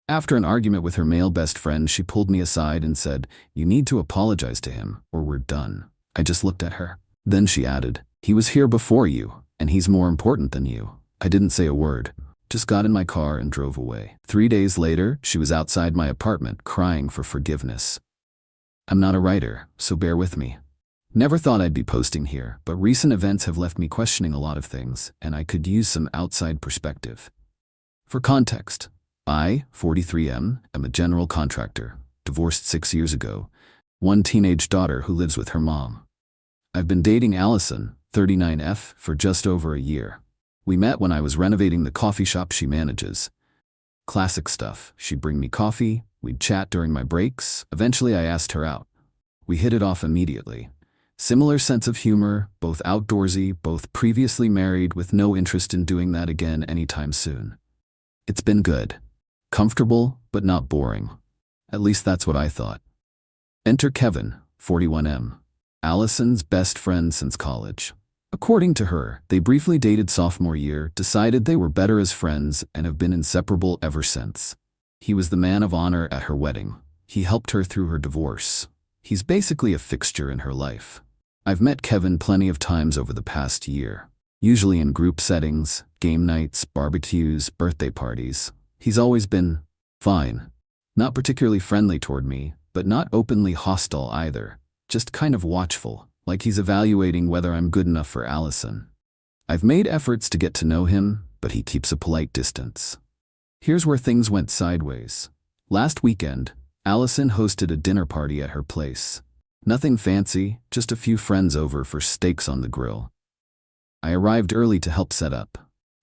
After an argument with her male best friend, she pulled me aside and said, "You need to apologize to him, or we're done." I just looked at her. Then she added, "He was here before you, and he's more important than you." I didn't say a word, just got in my car and drove away. 3 days later, she was outside my apartment crying for forgiveness. I'm not a writer, so bear with me. Never thought I'd be posting here, but recent events have left me questioning a lot of things, and I could use some outside perspective. For context, I, 43M, am a general contractor, divorced 6 years ago, one teenage daughter who lives with her mom. I've been dating Allison, 39F, for just over a year. We met when I was renovating the coffee shop she manages. Classic stuff. She'd bring me coffee, we'd chat during my breaks. Eventually I asked her out. We hit it off immediately. Similar sense of humor, both outdoorsy, both previously married with no interest in doing that again anytime soon. It's been good. Comfortable, but not boring. At least that's what I thought. Enter Kevin, 41M, Allison's best friend since college. According to her, they briefly dated sophomore year, decided they were better as friends, and have been inseparable ever since. He was the man of honor at her wedding. He helped her through her divorce. He's basically a fixture in her life. I've met Kevin plenty of times over the past year, usually in group settings, game nights, barbecues, birthday parties. He's always been fine. Not particularly friendly toward me, but not openly hostile either, just kind of watchful, like he's evaluating whether I'm good enough for Allison. I've made efforts to get to know him, but he keeps a polite distance. Here's where things went sideways. Last weekend, Allison hosted a dinner party at her place. Nothing fancy, just a few friends over for steaks on the grill. I arrived early to help set up.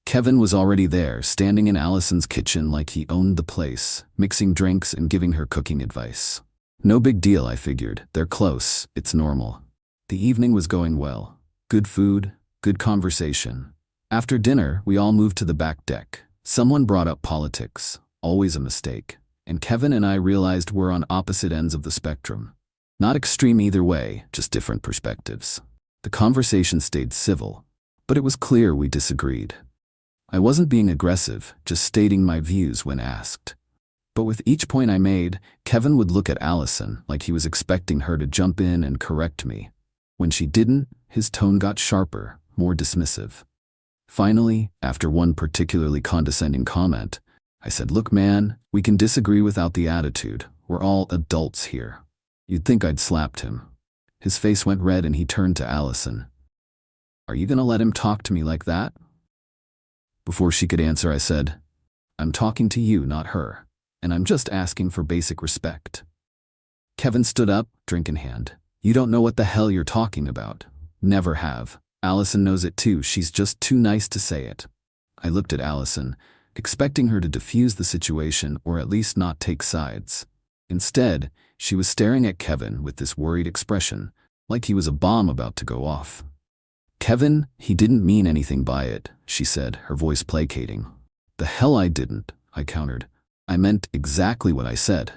Kevin was already there, standing in Allison's kitchen like he owned the place, mixing drinks and giving her cooking advice. No big deal, I figured. They're close, it's normal. The evening was going well. Good food, good conversation. After dinner, we all moved to the back deck. Someone brought up politics, always a mistake, and Kevin and I realized we're on opposite ends of the spectrum. Not extreme either way, just different perspectives. The conversation stayed civil, but it was clear we disagreed. I wasn't being aggressive, just stating my views when asked. But with each point I made, Kevin would look at Allison like he was expecting her to jump in and correct me. When she didn't, his tone got sharper, more dismissive. Finally, after one particularly condescending comment, I said, "Look, man, we can disagree without the attitude. We're all adults here." You'd think I'd slapped him. His face went red and he turned to Allison. "Are you gonna let him talk to me like that?" Before she could answer, I said, "I'm talking to you, not her, and I'm just asking for basic respect." Kevin stood up, drink in hand. "You don't know what the hell you're talking about. Never have. Allison knows it too, she's just too nice to say it." I looked at Allison, expecting her to defuse the situation or at least not take sides. Instead, she was staring at Kevin with this worried expression, like he was a bomb about to go off. "Kevin, he didn't mean anything by it," she said, her voice placating. "The hell I didn't," I countered. "I meant exactly what I said.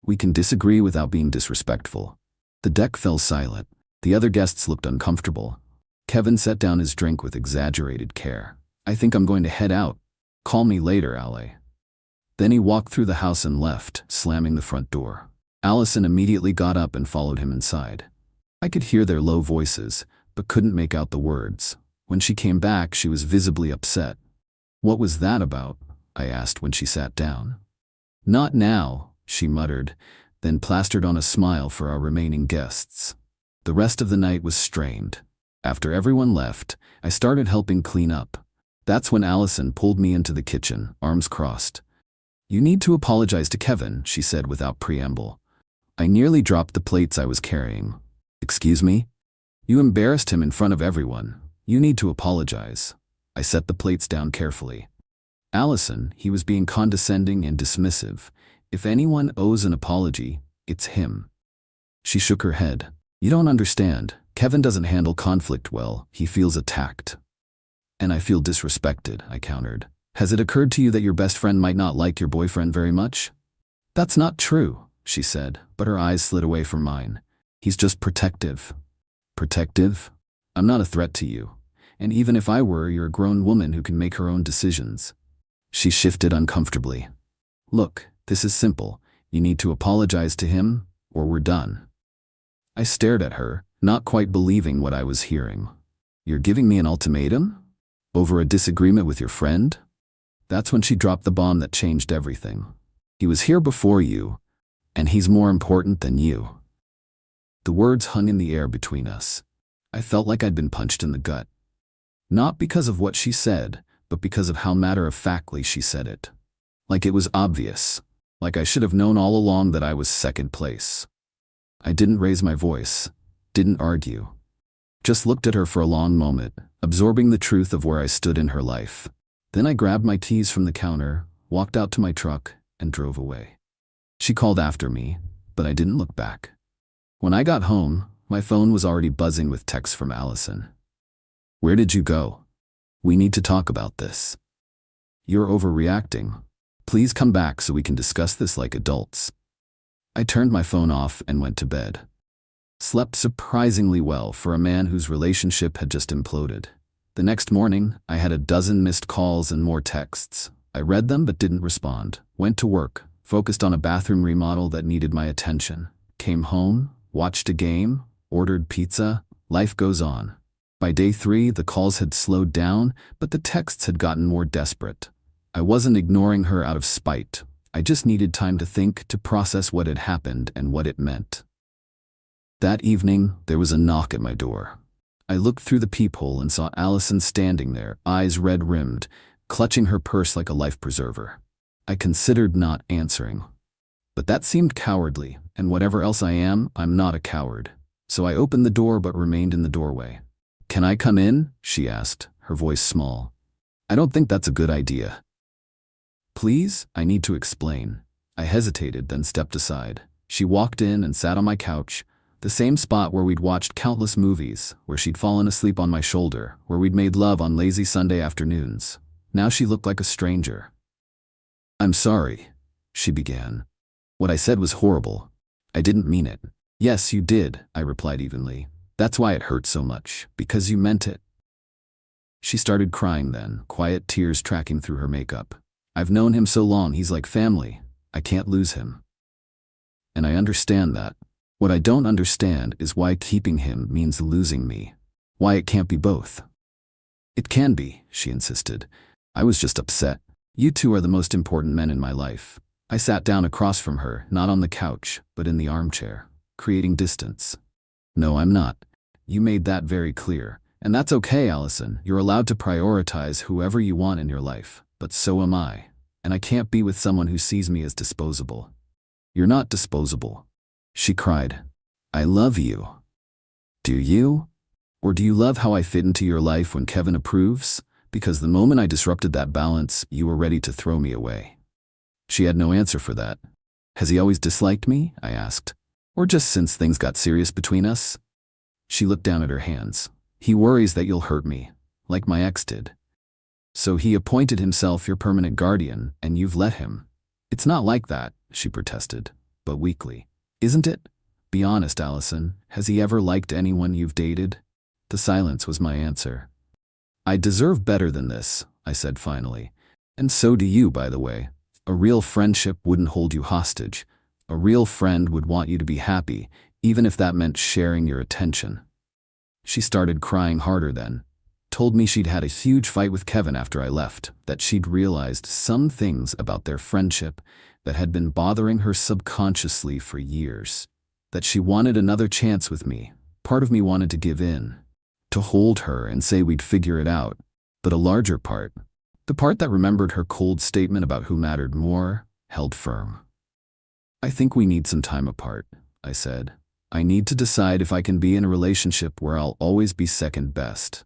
We can disagree without being disrespectful." The deck fell silent. The other guests looked uncomfortable. Kevin set down his drink with exaggerated care. "I think I'm going to head out. Call me later, Ale." Then he walked through the house and left, slamming the front door. Allison immediately got up and followed him inside. I could hear their low voices, but couldn't make out the words. When she came back, she was visibly upset. "What was that about?" I asked when she sat down. "Not now," she muttered, then plastered on a smile for our remaining guests. The rest of the night was strained. After everyone left, I started helping clean up. That's when Allison pulled me into the kitchen, arms crossed. "You need to apologize to Kevin," she said without preamble. I nearly dropped the plates I was carrying. "Excuse me? You embarrassed him in front of everyone. You need to apologize." I set the plates down carefully. "Allison, he was being condescending and dismissive. If anyone owes an apology, it's him." She shook her head. "You don't understand. Kevin doesn't handle conflict well. He feels attacked." "And I feel disrespected," I countered. "Has it occurred to you that your best friend might not like your boyfriend very much?" "That's not true," she said, but her eyes slid away from mine. "He's just protective." "Protective? I'm not a threat to you. And even if I were, you're a grown woman who can make her own decisions." She shifted uncomfortably. "Look, This is simple. You need to apologize to him, or we're done. I stared at her, not quite believing what I was hearing. You're giving me an ultimatum? Over a disagreement with your friend? That's when she dropped the bomb that changed everything. He was here before you, and he's more important than you. The words hung in the air between us. I felt like I'd been punched in the gut. Not because of what she said, but because of how matter-of-factly she said it. Like it was obvious. Like I should have known all along that I was second place. I didn't raise my voice, didn't argue. Just looked at her for a long moment, absorbing the truth of where I stood in her life. Then I grabbed my keys from the counter, walked out to my truck, and drove away. She called after me, but I didn't look back. When I got home, my phone was already buzzing with texts from Allison. Where did you go? We need to talk about this. You're overreacting. Please come back so we can discuss this like adults. I turned my phone off and went to bed. Slept surprisingly well for a man whose relationship had just imploded. The next morning, I had a dozen missed calls and more texts. I read them but didn't respond. Went to work, focused on a bathroom remodel that needed my attention. Came home, watched a game, ordered pizza. Life goes on. By day 3, the calls had slowed down, but the texts had gotten more desperate. I wasn't ignoring her out of spite. I just needed time to think, to process what had happened and what it meant. That evening, there was a knock at my door. I looked through the peephole and saw Allison standing there, eyes red-rimmed, clutching her purse like a life preserver. I considered not answering. But that seemed cowardly, and whatever else I am, I'm not a coward. So I opened the door but remained in the doorway. Can I come in? She asked, her voice small. I don't think that's a good idea. Please, I need to explain. I hesitated, then stepped aside. She walked in and sat on my couch, the same spot where we'd watched countless movies, where she'd fallen asleep on my shoulder, where we'd made love on lazy Sunday afternoons. Now she looked like a stranger. I'm sorry, she began. What I said was horrible. I didn't mean it. Yes, you did, I replied evenly. That's why it hurt so much, because you meant it. She started crying then, quiet tears tracking through her makeup. I've known him so long, he's like family. I can't lose him. And I understand that. What I don't understand is why keeping him means losing me. Why it can't be both. It can be, she insisted. I was just upset. You two are the most important men in my life. I sat down across from her, not on the couch, but in the armchair, creating distance. No, I'm not. You made that very clear. And that's okay, Allison. You're allowed to prioritize whoever you want in your life. But so am I. And I can't be with someone who sees me as disposable. You're not disposable. She cried. I love you. Do you? Or do you love how I fit into your life when Kevin approves? Because the moment I disrupted that balance, you were ready to throw me away. She had no answer for that. Has he always disliked me? I asked. Or just since things got serious between us? She looked down at her hands. He worries that you'll hurt me, like my ex did. So he appointed himself your permanent guardian, and you've let him. It's not like that, she protested, but weakly. Isn't it? Be honest, Allison. Has he ever liked anyone you've dated? The silence was my answer. I deserve better than this, I said finally. And so do you, by the way. A real friendship wouldn't hold you hostage. A real friend would want you to be happy, even if that meant sharing your attention. She started crying harder then. Told me she'd had a huge fight with Kevin after I left, that she'd realized some things about their friendship that had been bothering her subconsciously for years. That she wanted another chance with me. Part of me wanted to give in, to hold her and say we'd figure it out. But a larger part, the part that remembered her cold statement about who mattered more, held firm. I think we need some time apart, I said. I need to decide if I can be in a relationship where I'll always be second best.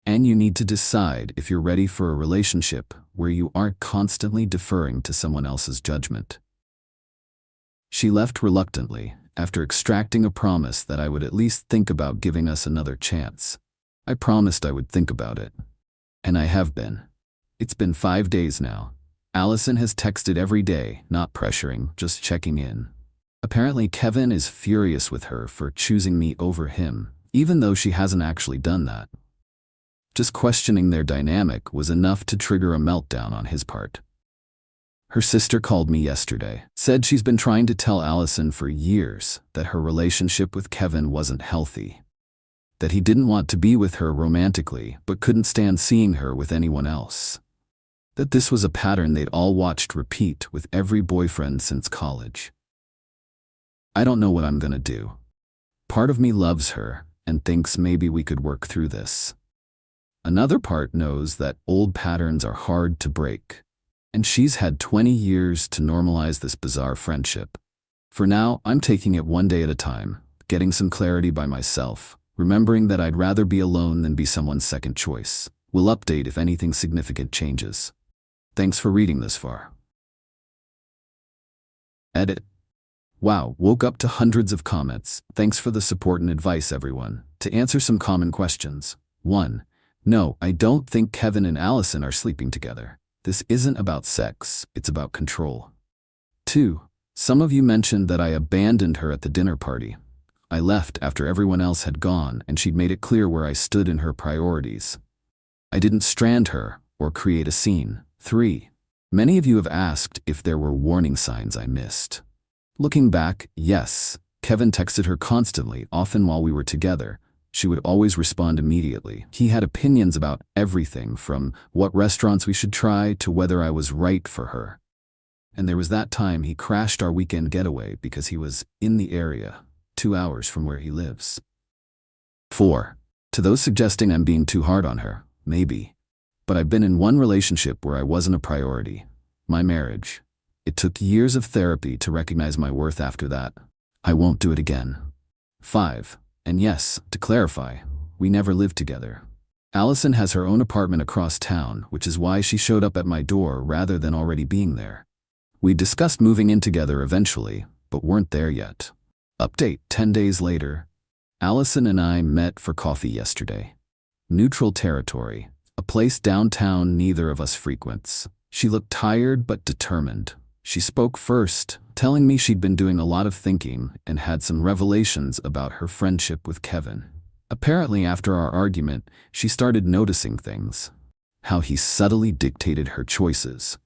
And you need to decide if you're ready for a relationship where you aren't constantly deferring to someone else's judgment. She left reluctantly, after extracting a promise that I would at least think about giving us another chance. I promised I would think about it. And I have been. It's been 5 days now. Allison has texted every day, not pressuring, just checking in. Apparently Kevin is furious with her for choosing me over him, even though she hasn't actually done that. Just questioning their dynamic was enough to trigger a meltdown on his part. Her sister called me yesterday, said she's been trying to tell Allison for years that her relationship with Kevin wasn't healthy, that he didn't want to be with her romantically but couldn't stand seeing her with anyone else, that this was a pattern they'd all watched repeat with every boyfriend since college. I don't know what I'm gonna do. Part of me loves her and thinks maybe we could work through this. Another part knows that old patterns are hard to break, and she's had 20 years to normalize this bizarre friendship. For now, I'm taking it one day at a time, getting some clarity by myself, remembering that I'd rather be alone than be someone's second choice. We'll update if anything significant changes. Thanks for reading this far. Edit. Wow, woke up to hundreds of comments. Thanks for the support and advice, everyone. To answer some common questions. 1. No, I don't think Kevin and Allison are sleeping together. This isn't about sex, it's about control. 2. Some of you mentioned that I abandoned her at the dinner party. I left after everyone else had gone and she'd made it clear where I stood in her priorities. I didn't strand her or create a scene. 3. Many of you have asked if there were warning signs I missed. Looking back, yes, Kevin texted her constantly, often while we were together. She would always respond immediately. He had opinions about everything from what restaurants we should try to whether I was right for her. And there was that time he crashed our weekend getaway because he was in the area, 2 hours from where he lives. 4. To those suggesting I'm being too hard on her, maybe. But I've been in one relationship where I wasn't a priority. My marriage. It took years of therapy to recognize my worth after that. I won't do it again. 5. And yes, to clarify, we never lived together. Allison has her own apartment across town, which is why she showed up at my door rather than already being there. We discussed moving in together eventually, but weren't there yet. Update: 10 days later. Allison and I met for coffee yesterday. Neutral territory, a place downtown neither of us frequents. She looked tired but determined. She spoke first, telling me she'd been doing a lot of thinking and had some revelations about her friendship with Kevin. Apparently, after our argument, she started noticing things. How he subtly dictated her choices.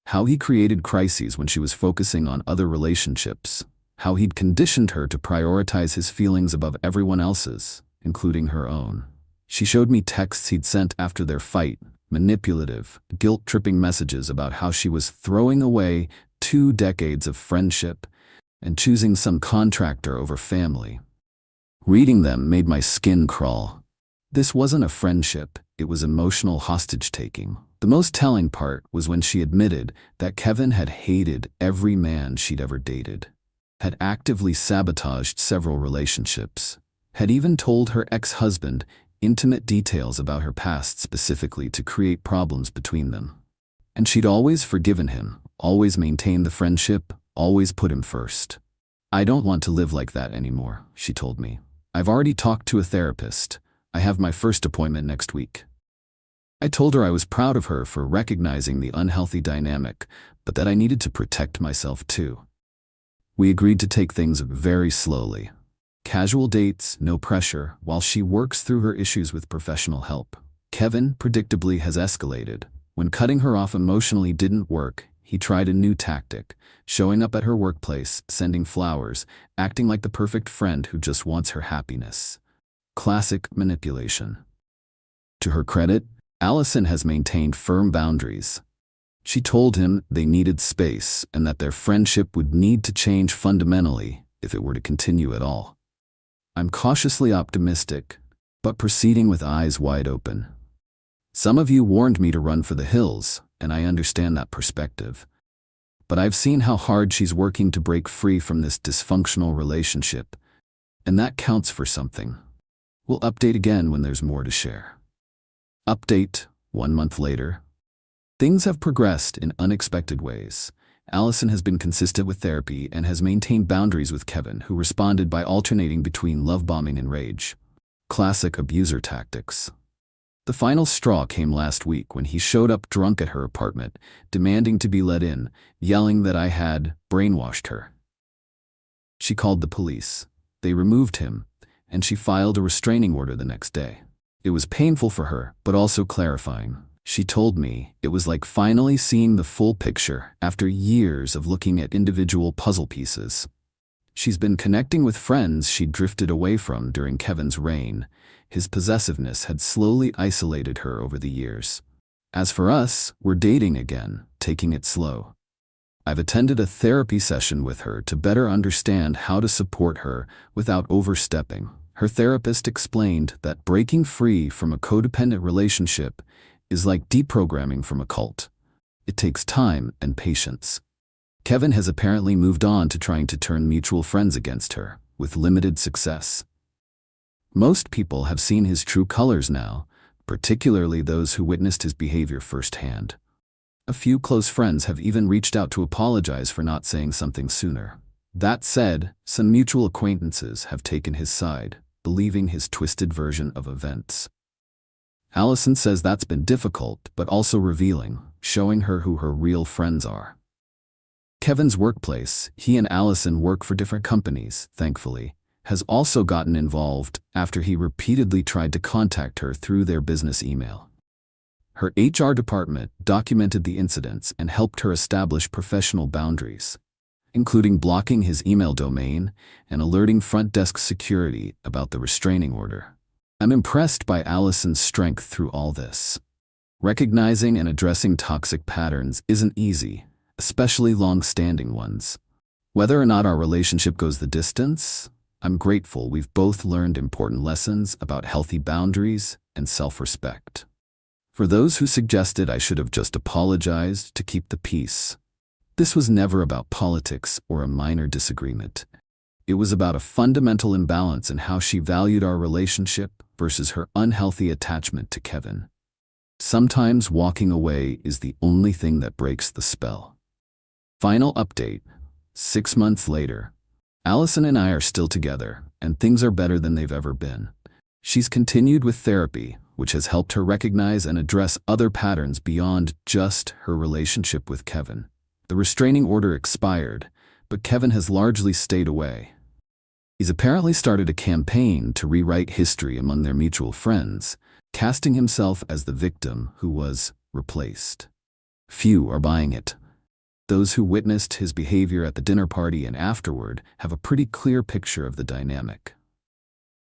How he created crises when she was focusing on other relationships. How he'd conditioned her to prioritize his feelings above everyone else's, including her own. She showed me texts he'd sent after their fight, manipulative, guilt-tripping messages about how she was throwing away 2 decades of friendship and choosing some contractor over family. Reading them made my skin crawl. This wasn't a friendship, it was emotional hostage-taking. The most telling part was when she admitted that Kevin had hated every man she'd ever dated, had actively sabotaged several relationships, had even told her ex-husband intimate details about her past specifically to create problems between them. And she'd always forgiven him, always maintained the friendship, always put him first. I don't want to live like that anymore, she told me. I've already talked to a therapist. I have my first appointment next week. I told her I was proud of her for recognizing the unhealthy dynamic, but that I needed to protect myself too. We agreed to take things very slowly. Casual dates, no pressure, while she works through her issues with professional help. Kevin, predictably, has escalated. When cutting her off emotionally didn't work, he tried a new tactic, showing up at her workplace, sending flowers, acting like the perfect friend who just wants her happiness. Classic manipulation. To her credit, Allison has maintained firm boundaries. She told him they needed space and that their friendship would need to change fundamentally if it were to continue at all. I'm cautiously optimistic, but proceeding with eyes wide open. Some of you warned me to run for the hills, and I understand that perspective. But I've seen how hard she's working to break free from this dysfunctional relationship, and that counts for something. We'll update again when there's more to share. Update: 1 month later. Things have progressed in unexpected ways. Allison has been consistent with therapy and has maintained boundaries with Kevin, who responded by alternating between love bombing and rage. Classic abuser tactics. The final straw came last week when he showed up drunk at her apartment, demanding to be let in, yelling that I had brainwashed her. She called the police. They removed him, and she filed a restraining order the next day. It was painful for her, but also clarifying. She told me it was like finally seeing the full picture after years of looking at individual puzzle pieces. She's been connecting with friends she'd drifted away from during Kevin's reign. His possessiveness had slowly isolated her over the years. As for us, we're dating again, taking it slow. I've attended a therapy session with her to better understand how to support her without overstepping. Her therapist explained that breaking free from a codependent relationship is like deprogramming from a cult. It takes time and patience. Kevin has apparently moved on to trying to turn mutual friends against her, with limited success. Most people have seen his true colors now, particularly those who witnessed his behavior firsthand. A few close friends have even reached out to apologize for not saying something sooner. That said, some mutual acquaintances have taken his side, believing his twisted version of events. Allison says that's been difficult, but also revealing, showing her who her real friends are. Kevin's workplace, he and Allison work for different companies, thankfully, has also gotten involved after he repeatedly tried to contact her through their business email. Her HR department documented the incidents and helped her establish professional boundaries, including blocking his email domain and alerting front desk security about the restraining order. I'm impressed by Allison's strength through all this. Recognizing and addressing toxic patterns isn't easy, especially long-standing ones. Whether or not our relationship goes the distance, I'm grateful we've both learned important lessons about healthy boundaries and self-respect. For those who suggested I should have just apologized to keep the peace, this was never about politics or a minor disagreement. It was about a fundamental imbalance in how she valued our relationship versus her unhealthy attachment to Kevin. Sometimes walking away is the only thing that breaks the spell. Final update. 6 months later, Allison and I are still together, and things are better than they've ever been. She's continued with therapy, which has helped her recognize and address other patterns beyond just her relationship with Kevin. The restraining order expired, but Kevin has largely stayed away. He's apparently started a campaign to rewrite history among their mutual friends, casting himself as the victim who was replaced. Few are buying it. Those who witnessed his behavior at the dinner party and afterward have a pretty clear picture of the dynamic.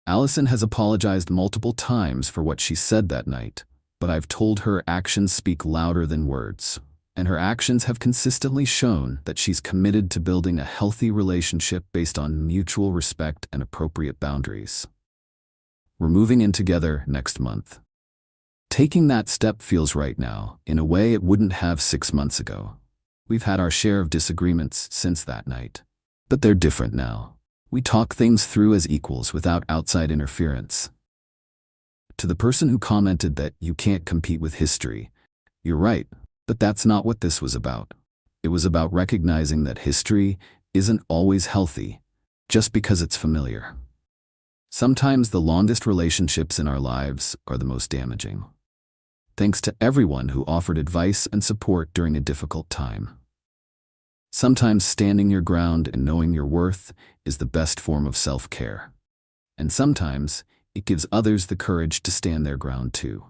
Allison has apologized multiple times for what she said that night, but I've told her actions speak louder than words, and her actions have consistently shown that she's committed to building a healthy relationship based on mutual respect and appropriate boundaries. We're moving in together next month. Taking that step feels right now, in a way it wouldn't have 6 months ago. We've had our share of disagreements since that night, but they're different now. We talk things through as equals without outside interference. To the person who commented that you can't compete with history, you're right, but that's not what this was about. It was about recognizing that history isn't always healthy just because it's familiar. Sometimes the longest relationships in our lives are the most damaging. Thanks to everyone who offered advice and support during a difficult time. Sometimes standing your ground and knowing your worth is the best form of self-care. And sometimes it gives others the courage to stand their ground too.